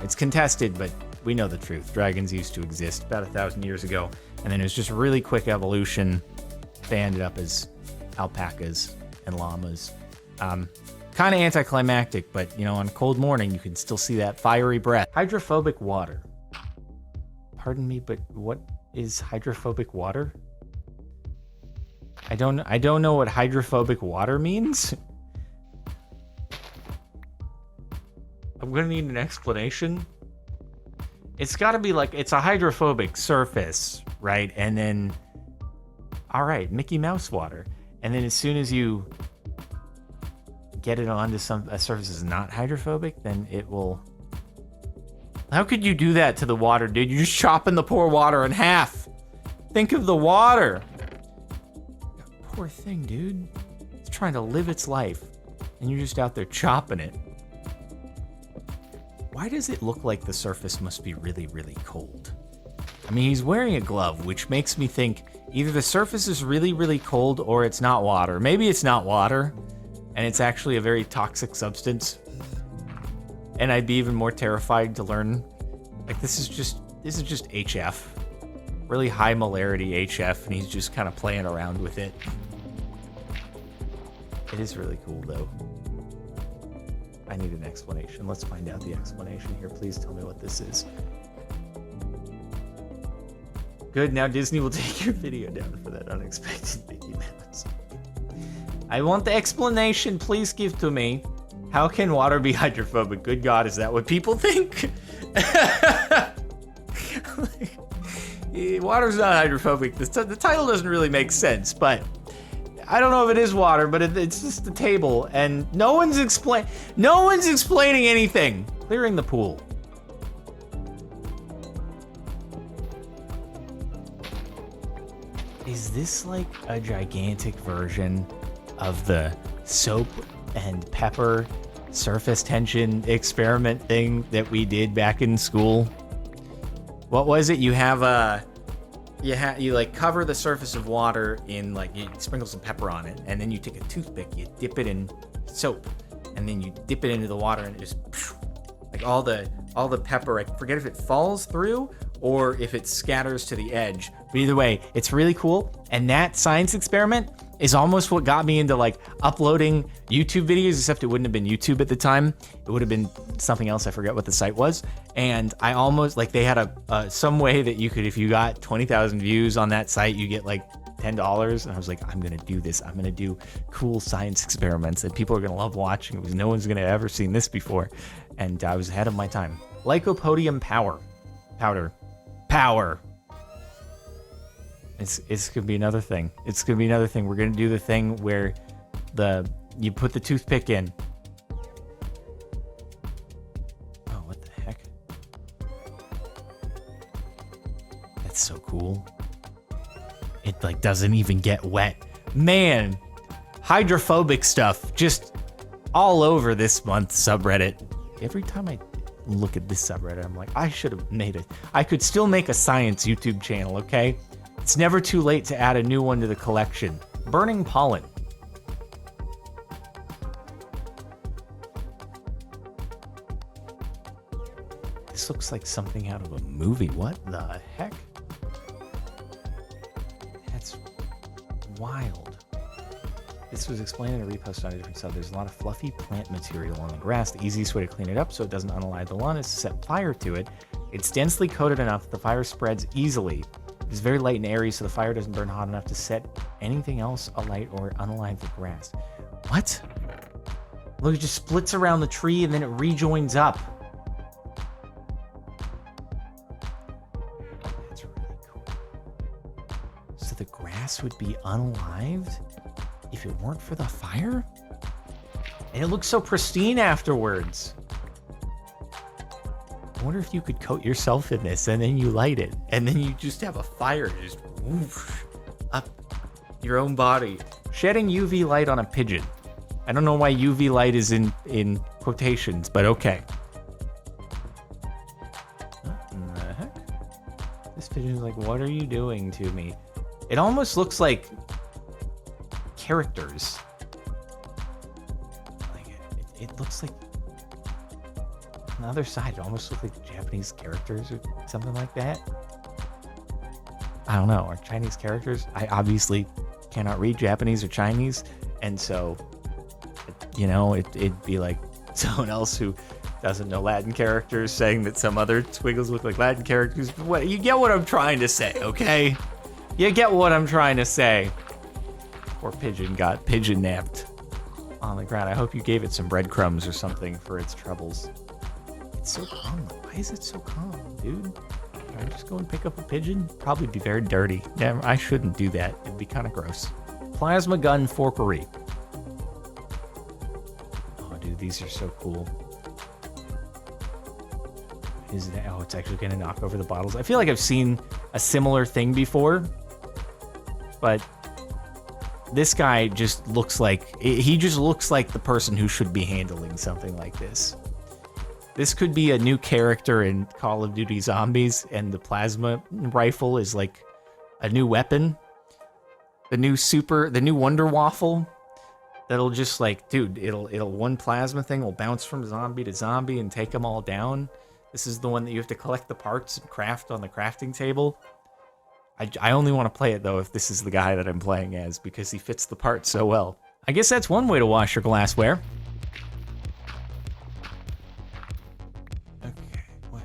It's contested, but we know the truth. Dragons used to exist about 1,000 years ago, and then it was just really quick evolution. They ended up as alpacas and llamas. Kind of anticlimactic, but, you know, on a cold morning, you can still see that fiery breath. Hydrophobic water. Pardon me, but what is hydrophobic water? I don't know what hydrophobic water means. I'm gonna need an explanation. It's gotta be like, it's a hydrophobic surface, right? And then, all right, Mickey Mouse water. And then as soon as you get it onto a surface that's not hydrophobic, then it will... How could you do that to the water, dude? You're just chopping the poor water in half. Think of the water. Poor thing, dude. It's trying to live its life, and you're just out there chopping it. Why does it look like the surface must be really, really cold? I mean, he's wearing a glove, which makes me think either the surface is really, really cold or it's not water. Maybe it's not water, and it's actually a very toxic substance. And I'd be even more terrified to learn, like, this is just HF. Really high molarity HF, and he's just kind of playing around with it. It is really cool, though. I need an explanation. Let's find out the explanation here. Please tell me what this is. Good, now Disney will take your video down for that unexpected Mickey Mouse. I want the explanation. Please give to me. How can water be hydrophobic? Good God, is that what people think? Water's not hydrophobic. The title doesn't really make sense, but I don't know if it is water, but it's just the table, and no one's explaining anything. Clearing the pool. Is this like a gigantic version of the soap and pepper surface tension experiment thing that we did back in school? What was it? You like cover the surface of water in, like, you sprinkle some pepper on it, and then you take a toothpick, you dip it in soap, and then you dip it into the water, and it just, like, all the pepper, I forget if it falls through or if it scatters to the edge, but either way, it's really cool. And that science experiment is almost what got me into, like, uploading YouTube videos, except it wouldn't have been YouTube at the time. It would have been something else. I forget what the site was. And I almost, like, they had some way that you could, if you got 20,000 views on that site, you get like $10. And I was like, I'm going to do this. I'm going to do cool science experiments that people are going to love watching, because no one's going to have ever seen this before. And I was ahead of my time. Lycopodium powder. It's gonna be another thing. We're gonna do the thing where you put the toothpick in. Oh, what the heck? That's so cool. It, like, doesn't even get wet. Man, hydrophobic stuff just all over this month's subreddit. Every time I look at this subreddit, I'm like, I should have made it. I could still make a science YouTube channel, okay? It's never too late to add a new one to the collection. Burning pollen. This looks like something out of a movie. What the heck? That's wild. This was explained in a repost on a different sub. There's a lot of fluffy plant material on the grass. The easiest way to clean it up so it doesn't unalive the lawn is to set fire to it. It's densely coated enough that the fire spreads easily. It's very light and airy, so the fire doesn't burn hot enough to set anything else alight or unalive the grass. What? Look, it just splits around the tree and then it rejoins up. That's really cool. So the grass would be unalived if it weren't for the fire? And it looks so pristine afterwards. I wonder if you could coat yourself in this and then you light it and then you just have a fire just whoosh, up your own body. Shedding UV light on a pigeon. I don't know why UV light is in quotations, but okay. What in the heck? This pigeon's like, what are you doing to me? It almost looks like characters. Like it looks like on the other side, it almost looks like Japanese characters or something like that. I don't know. Are Chinese characters? I obviously cannot read Japanese or Chinese, and so, it'd be like someone else who doesn't know Latin characters saying that some other squiggles look like Latin characters. What, you get what I'm trying to say, okay? You get what I'm trying to say. Poor pigeon got pigeon napped on the ground. I hope you gave it some breadcrumbs or something for its troubles. It's so calm. Why is it so calm, dude? Can I just go and pick up a pigeon? Probably be very dirty. Yeah, I shouldn't do that. It'd be kind of gross. Plasma gun forkery. Oh, dude, these are so cool. Is it? Oh, it's actually going to knock over the bottles. I feel like I've seen a similar thing before, but this guy just looks like, he just looks like the person who should be handling something like this. This could be a new character in Call of Duty Zombies, and the plasma rifle is like a new weapon. The new Wonder Waffle. That'll just like, dude, it'll one plasma thing will bounce from zombie to zombie and take them all down. This is the one that you have to collect the parts and craft on the crafting table. I only want to play it, though, if this is the guy that I'm playing as, because he fits the part so well. I guess that's one way to wash your glassware. Okay, what?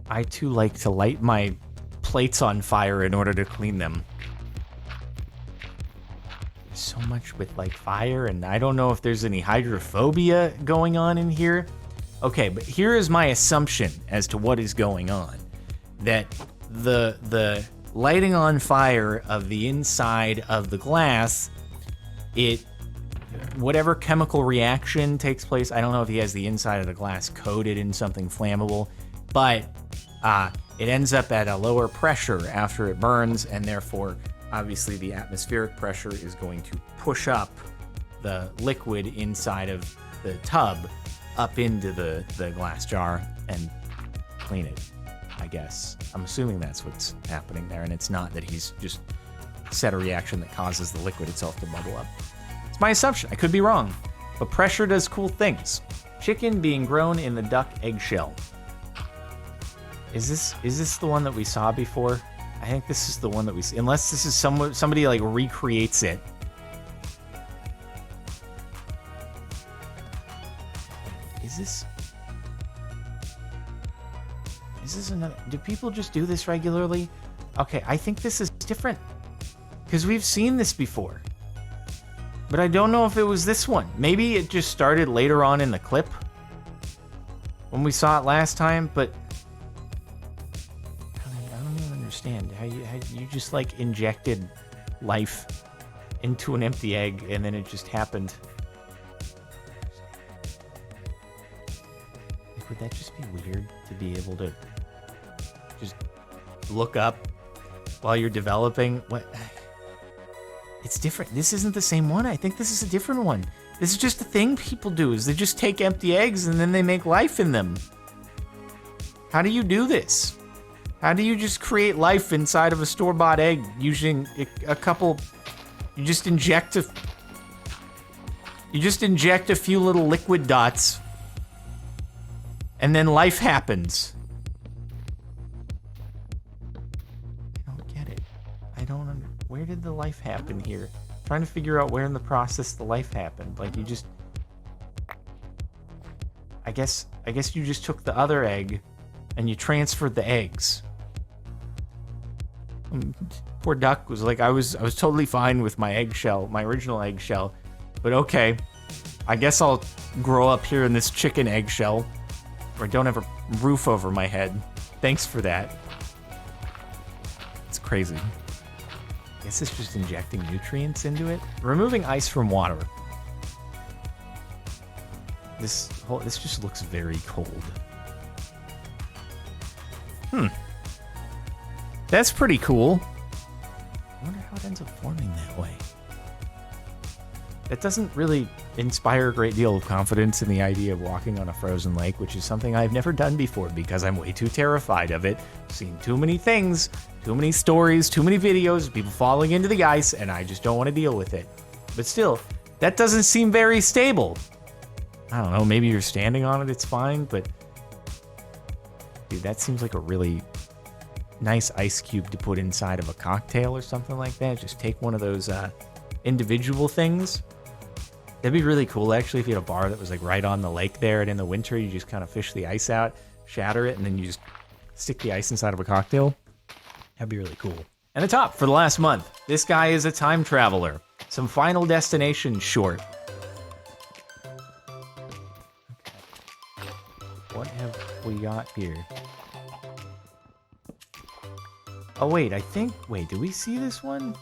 I, too, like to light my plates on fire in order to clean them. There's so much with, like, fire, and I don't know if there's any hydrophobia going on in here. Okay, but here is my assumption as to what is going on. That the lighting on fire of the inside of the glass, whatever chemical reaction takes place, I don't know if he has the inside of the glass coated in something flammable, but it ends up at a lower pressure after it burns, and therefore, obviously, the atmospheric pressure is going to push up the liquid inside of the tub up into the glass jar and clean it, I guess. I'm assuming that's what's happening there, and it's not that he's just set a reaction that causes the liquid itself to bubble up. It's my assumption. I could be wrong, but pressure does cool things. Chicken being grown in the duck eggshell. Is this the one that we saw before? I think this is the one that we see, unless this is somebody like recreates it. Is this another? Do people just do this regularly? Okay, I think this is different, because we've seen this before, but I don't know if it was this one. Maybe it just started later on in the clip when we saw it last time, but I don't even understand how you just like injected life into an empty egg and then it just happened. Like, would that just be weird to be able to just look up while you're developing? What? It's different. This isn't the same one. I think this is a different one. This is just a thing people do, is they just take empty eggs and then they make life in them. How do you do this? How do you just create life inside of a store-bought egg using a couple... You just inject a few little liquid dots, and then life happens. I don't get it. Where did the life happen here? I'm trying to figure out where in the process the life happened. Like, you just... I guess you just took the other egg, and you transferred the eggs. Poor duck was like, I was totally fine with my eggshell, my original eggshell, but okay, I guess I'll grow up here in this chicken eggshell where I don't have a roof over my head. Thanks for that. It's crazy. I guess it's just injecting nutrients into it. Removing ice from water. This just looks very cold. That's pretty cool. I wonder how it ends up forming that way. That doesn't really inspire a great deal of confidence in the idea of walking on a frozen lake, which is something I've never done before because I'm way too terrified of it. Seen too many things, too many stories, too many videos of people falling into the ice, and I just don't want to deal with it. But still, that doesn't seem very stable. I don't know, maybe you're standing on it, it's fine, but dude, that seems like a really nice ice cube to put inside of a cocktail or something like that. Just take one of those individual things. That'd be really cool, actually, if you had a bar that was like right on the lake there, and in the winter you just kind of fish the ice out, shatter it, and then you just stick the ice inside of a cocktail. That'd be really cool. And the top for the last month, this guy is a time traveler. Some Final Destination short. Okay. What have we got here? Oh, wait, wait, did we see this one?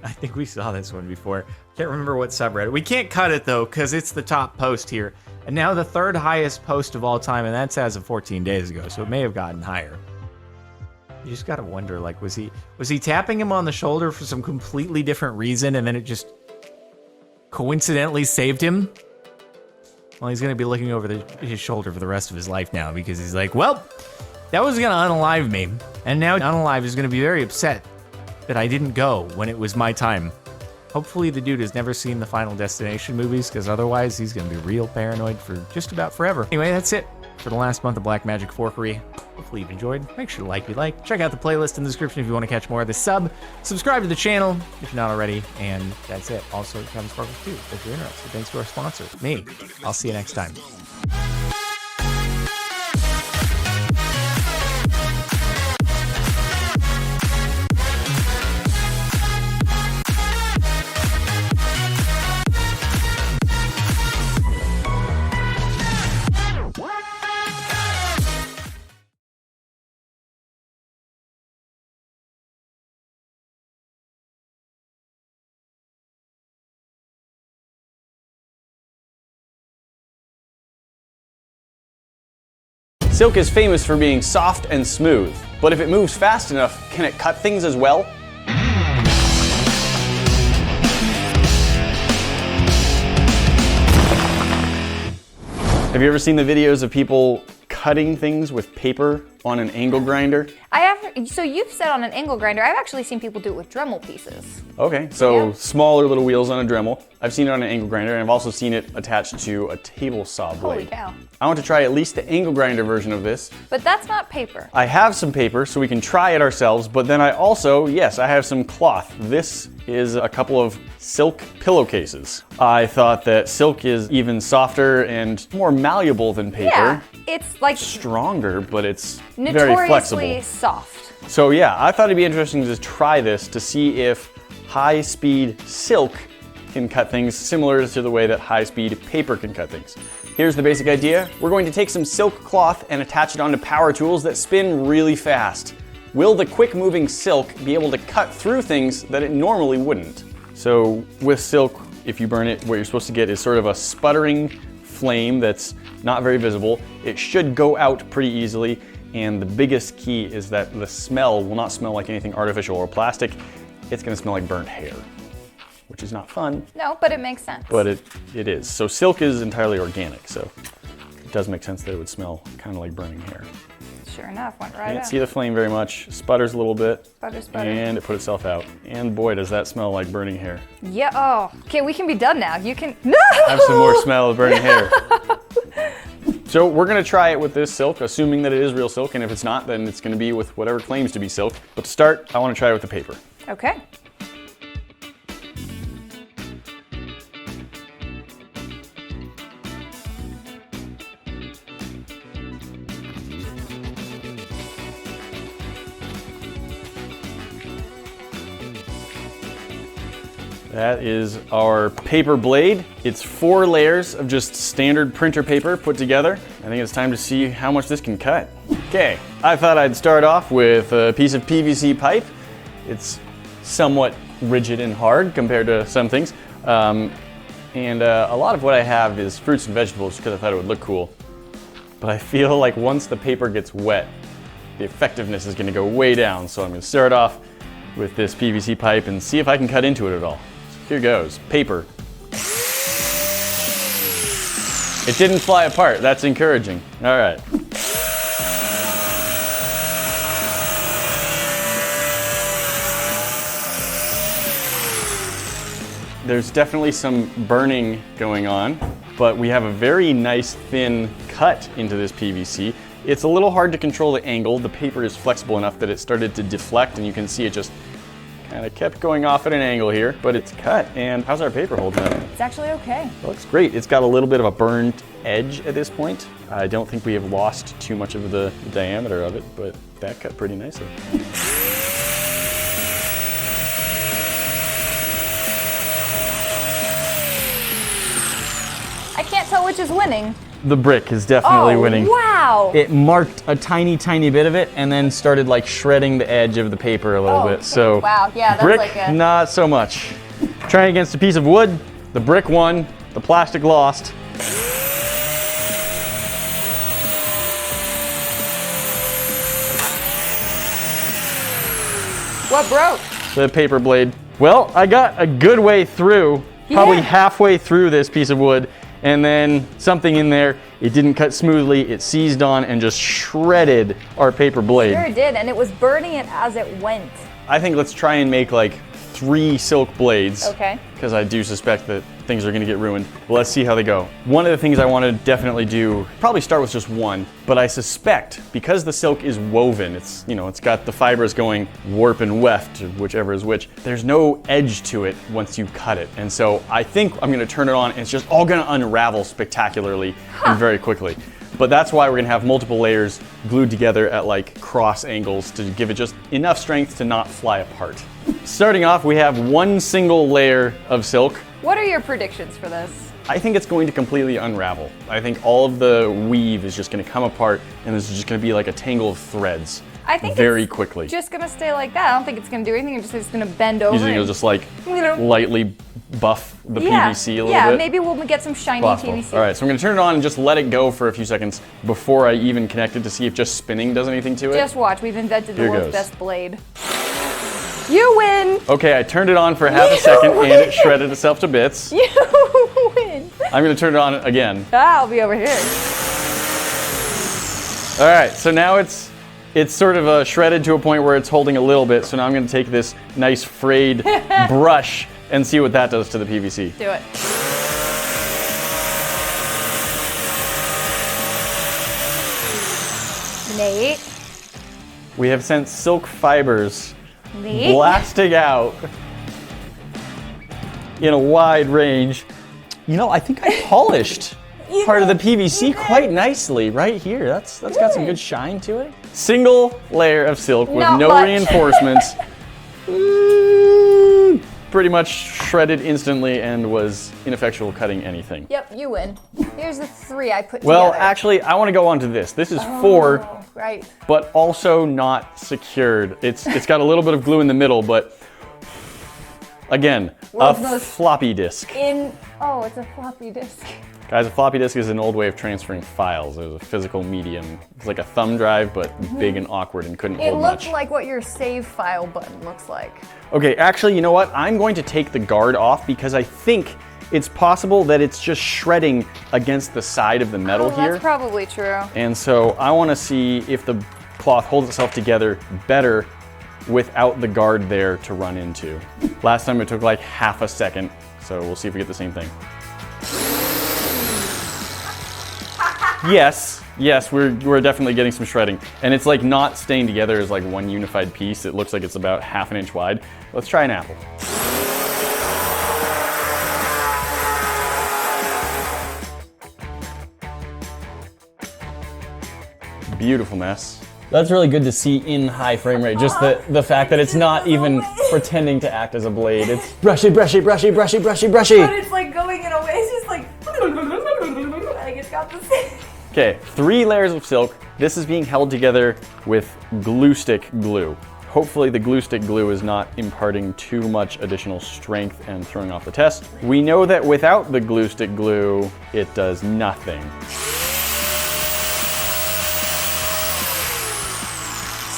I think we saw this one before. Can't remember what subreddit. We can't cut it, though, because it's the top post here. And now the third highest post of all time, and that's as of 14 days ago, so it may have gotten higher. You just gotta wonder, like, was he tapping him on the shoulder for some completely different reason, and then it just coincidentally saved him? Well, he's gonna be looking over his shoulder for the rest of his life now, because he's like, well, that was gonna unalive me, and now Unalive is gonna be very upset that I didn't go when it was my time. Hopefully the dude has never seen the Final Destination movies, because otherwise he's going to be real paranoid for just about forever. Anyway, that's it for the last month of Black Magic Forkery. Hopefully you've enjoyed. Make sure to like if you like. Check out the playlist in the description if you want to catch more of this. Subscribe to the channel if you're not already. And that's it. Also, Kevin Sparkles too, if you're interested. Thanks to our sponsor, me. I'll see you next time. Silk is famous for being soft and smooth, but if it moves fast enough, can it cut things as well? Have you ever seen the videos of people cutting things with paper on an angle grinder? I have. So you've said on an angle grinder. I've actually seen people do it with Dremel pieces. Okay, so yeah. Smaller little wheels on a Dremel. I've seen it on an angle grinder, and I've also seen it attached to a table saw blade. Holy cow. I want to try at least the angle grinder version of this. But that's not paper. I have some paper so we can try it ourselves, but then I also, yes, I have some cloth. This is a couple of silk pillowcases. I thought that silk is even softer and more malleable than paper. Yeah, it's like stronger, but it's very flexible. notoriously soft. So yeah, I thought it'd be interesting to try this to see if high-speed silk can cut things similar to the way that high-speed paper can cut things. Here's the basic idea. We're going to take some silk cloth and attach it onto power tools that spin really fast. Will the quick-moving silk be able to cut through things that it normally wouldn't? So with silk, if you burn it, what you're supposed to get is sort of a sputtering flame that's not very visible. It should go out pretty easily, and the biggest key is that the smell will not smell like anything artificial or plastic. It's gonna smell like burnt hair, which is not fun. No, but it makes sense. But it is. So silk is entirely organic, so it does make sense that it would smell kind of like burning hair. Sure enough, went right Can't out. see the flame very much, sputters a little bit, Sputter. and it put itself out. And boy, does that smell like burning hair. Yeah, oh, okay, we can be done now. You can, no! Have some more smell of burning hair. So we're gonna try it with this silk, assuming that it is real silk, and if it's not, then it's gonna be with whatever claims to be silk. But to start, I wanna try it with the paper. Okay. That is our paper blade. It's 4 layers of just standard printer paper put together. I think it's time to see how much this can cut. Okay, I thought I'd start off with a piece of PVC pipe. It's somewhat rigid and hard compared to some things. A lot of what I have is fruits and vegetables because I thought it would look cool. But I feel like once the paper gets wet, the effectiveness is gonna go way down. So I'm gonna start off with this PVC pipe and see if I can cut into it at all. Here goes, paper. It didn't fly apart, that's encouraging. All right. There's definitely some burning going on, but we have a very nice thin cut into this PVC. It's a little hard to control the angle. The paper is flexible enough that it started to deflect, and you can see it just kind of kept going off at an angle here, but it's cut. And how's our paper holding up? It's actually okay. It looks great. It's got a little bit of a burned edge at this point. I don't think we have lost too much of the diameter of it, but that cut pretty nicely. I can't tell which is winning. The brick is definitely winning. Wow. It marked a tiny bit of it and then started like shredding the edge of the paper a little bit. So wow, yeah, that's brick, like a... not so much. Trying against a piece of wood, the brick won, the plastic lost. What broke? The paper blade. Well, I got a good way through, probably halfway through this piece of wood, and then something in there, it didn't cut smoothly, it seized on and just shredded our paper blade. Sure did, and it was burning it as it went. I think let's try and make like 3 silk blades. Okay. Because I do suspect that things are gonna get ruined. Well, let's see how they go. One of the things I want to definitely do, probably start with just one, but I suspect because the silk is woven, it's, you know, it's got the fibers going warp and weft, whichever is which, there's no edge to it once you cut it. And so I think I'm gonna turn it on and it's just all gonna unravel spectacularly and very quickly. But that's why we're gonna have multiple layers glued together at like cross angles to give it just enough strength to not fly apart. Starting off, we have one single layer of silk. What are your predictions for this? I think it's going to completely unravel. I think all of the weave is just gonna come apart and this is just gonna be like a tangle of threads I think very it's quickly. Just gonna stay like that. I don't think it's gonna do anything. It's just gonna bend over. You think it'll just like lightly buff the PVC a little bit? Yeah, maybe we'll get some shiny Possible. PVC. All right, so I'm gonna turn it on and just let it go for a few seconds before I even connect it to see if just spinning does anything to it. Just watch. We've invented the Here world's goes. best blade. You win! Okay, I turned it on for half a second and it shredded itself to bits. You win! I'm gonna turn it on again. I'll be over here. All right, so now it's sort of shredded to a point where it's holding a little bit. So now I'm gonna take this nice frayed brush and see what that does to the PVC. Do it. Nate. We have sent silk fibers Nate. blasting out in a wide range. You know, I think I polished part of the PVC quite nicely right here. That's got some good shine to it. Single layer of silk with Not no much. reinforcements. Pretty much shredded instantly and was ineffectual cutting anything. Yep, you win. Here's the 3 I put Well, together. actually, I want to go on to this. This is 4, Oh, right. but also not secured. It's got a little bit of glue in the middle, but again, World's a most- floppy disk. Oh, it's a floppy disk. Guys, a floppy disk is an old way of transferring files. It was a physical medium. It's like a thumb drive, but big and awkward and couldn't It hold looks much. like what your save file button looks like. Okay, actually, you know what? I'm going to take the guard off because I think it's possible that it's just shredding against the side of the metal here. That's probably true. And so I want to see if the cloth holds itself together better without the guard there to run into. Last time it took like half a second, so we'll see if we get the same thing. Yes, we're definitely getting some shredding. And it's like not staying together as like one unified piece. It looks like it's about ½ an inch wide. Let's try an apple. Beautiful mess. That's really good to see in high frame rate. Just the fact that it's not even pretending to act as a blade. It's brushy, brushy, brushy, brushy, brushy, brushy. But it's like going in a way, it's just like it's got the same. Okay, 3 layers of silk. This is being held together with glue stick glue. Hopefully the glue stick glue is not imparting too much additional strength and throwing off the test. We know that without the glue stick glue, it does nothing.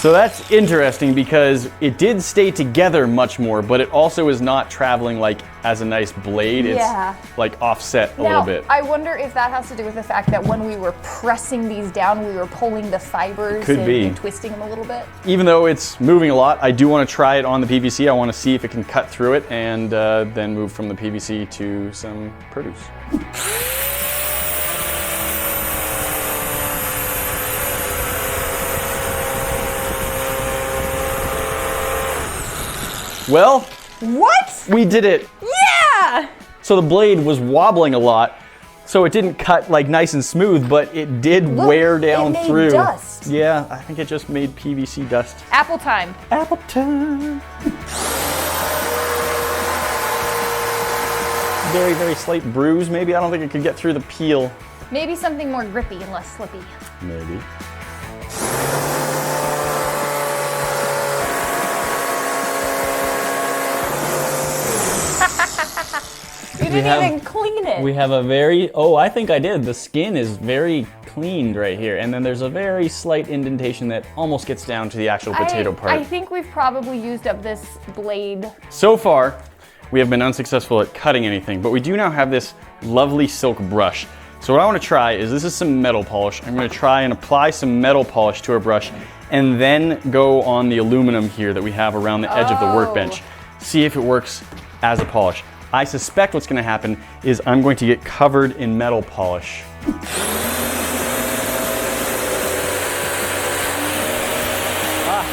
So that's interesting because it did stay together much more, but it also is not traveling like as a nice blade. Yeah. It's like offset a Now, little bit. I wonder if that has to do with the fact that when we were pressing these down, we were pulling the fibers Could be. and twisting them a little bit. Even though it's moving a lot, I do want to try it on the PVC. I want to see if it can cut through it and then move from the PVC to some produce. Well, What? we did it. Yeah! So the blade was wobbling a lot, so it didn't cut like nice and smooth, but it did wear down it made through. dust. Yeah, I think it just made PVC dust. Apple time. Apple time. Very, very slight bruise, maybe. I don't think it could get through the peel. Maybe something more grippy and less slippy. Maybe. You didn't even clean it. We have a very, I think I did. The skin is very cleaned right here. And then there's a very slight indentation that almost gets down to the actual potato part. I think we've probably used up this blade. So far, we have been unsuccessful at cutting anything, but we do now have this lovely silk brush. So what I want to try is, this is some metal polish. I'm going to try and apply some metal polish to our brush and then go on the aluminum here that we have around the edge of the workbench. See if it works as a polish. I suspect what's going to happen is I'm going to get covered in metal polish.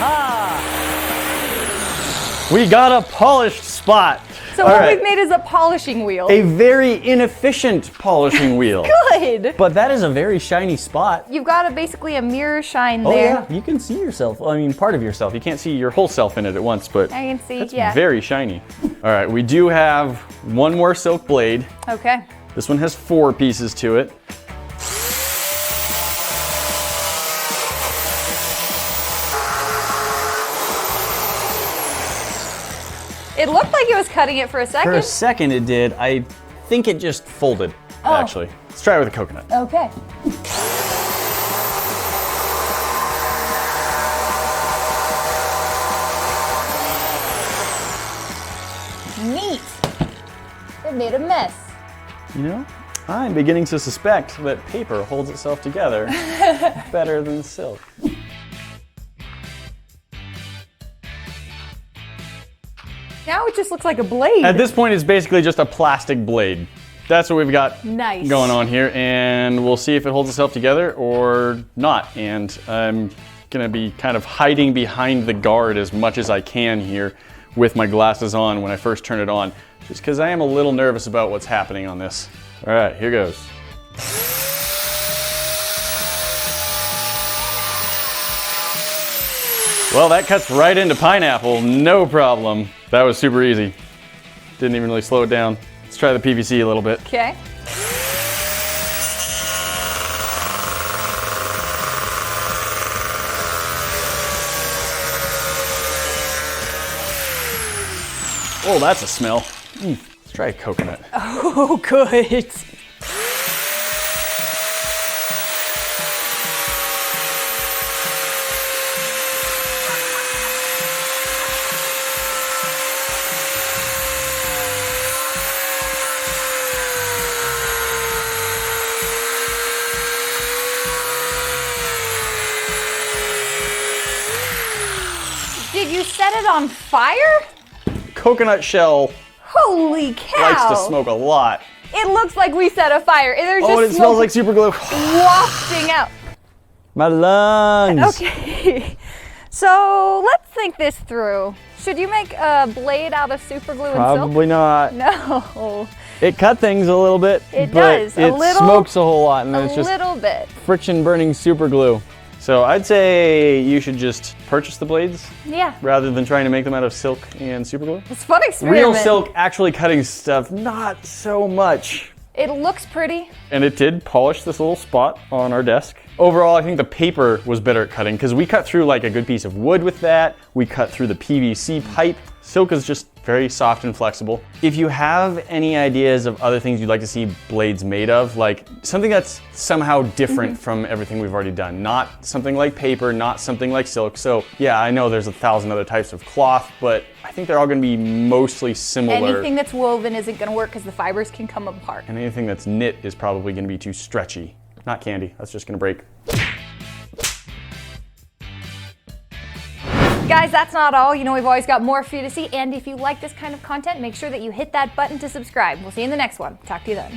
Aha! We got a polished spot. So All what right. we've made is a polishing wheel. A very inefficient polishing wheel. Good. But that is a very shiny spot. You've got basically a mirror shine Oh there. yeah, you can see yourself. I mean, part of yourself. You can't see your whole self in it at once, but I can see, it's yeah. very shiny. All right, we do have one more silk blade. Okay. This one has 4 pieces to it. It looked like it was cutting it for a second. For a second it did. I think it just folded, actually. Let's try it with a coconut. Okay. Neat. It made a mess. You know, I'm beginning to suspect that paper holds itself together better than silk. Now it just looks like a blade. At this point, it's basically just a plastic blade. That's what we've got Nice. going on here, and we'll see if it holds itself together or not. And I'm gonna be kind of hiding behind the guard as much as I can here with my glasses on when I first turn it on, just because I am a little nervous about what's happening on this. All right, here goes. Well, that cuts right into pineapple, no problem. That was super easy. Didn't even really slow it down. Let's try the PVC a little bit. Okay. Oh, that's a smell. Let's try a coconut. Oh, good. Did you set it on fire? Coconut shell Holy cow. likes to smoke a lot. It looks like we set a fire. There's Oh, just and it smells smoke like super glue. wafting out. My lungs. Okay. So let's think this through. Should you make a blade out of super glue and Probably not. silk? No. It cut things a little bit. It but does, a It little- smokes a whole lot, and A it's just little bit. friction burning super glue. So I'd say you should just purchase the blades Yeah. rather than trying to make them out of silk and super glue. It's a fun experiment. Real silk actually cutting stuff, not so much. It looks pretty. And it did polish this little spot on our desk. Overall, I think the paper was better at cutting because we cut through like a good piece of wood with that. We cut through the PVC pipe. Silk is just very soft and flexible. If you have any ideas of other things you'd like to see blades made of, like something that's somehow different from everything we've already done, not something like paper, not something like silk. So yeah, I know there's 1,000 other types of cloth, but I think they're all gonna be mostly similar. Anything that's woven isn't gonna work because the fibers can come apart. And anything that's knit is probably gonna be too stretchy. Not candy, that's just gonna break. Guys, that's not all. You know, we've always got more for you to see. And if you like this kind of content, make sure that you hit that button to subscribe. We'll see you in the next one. Talk to you then.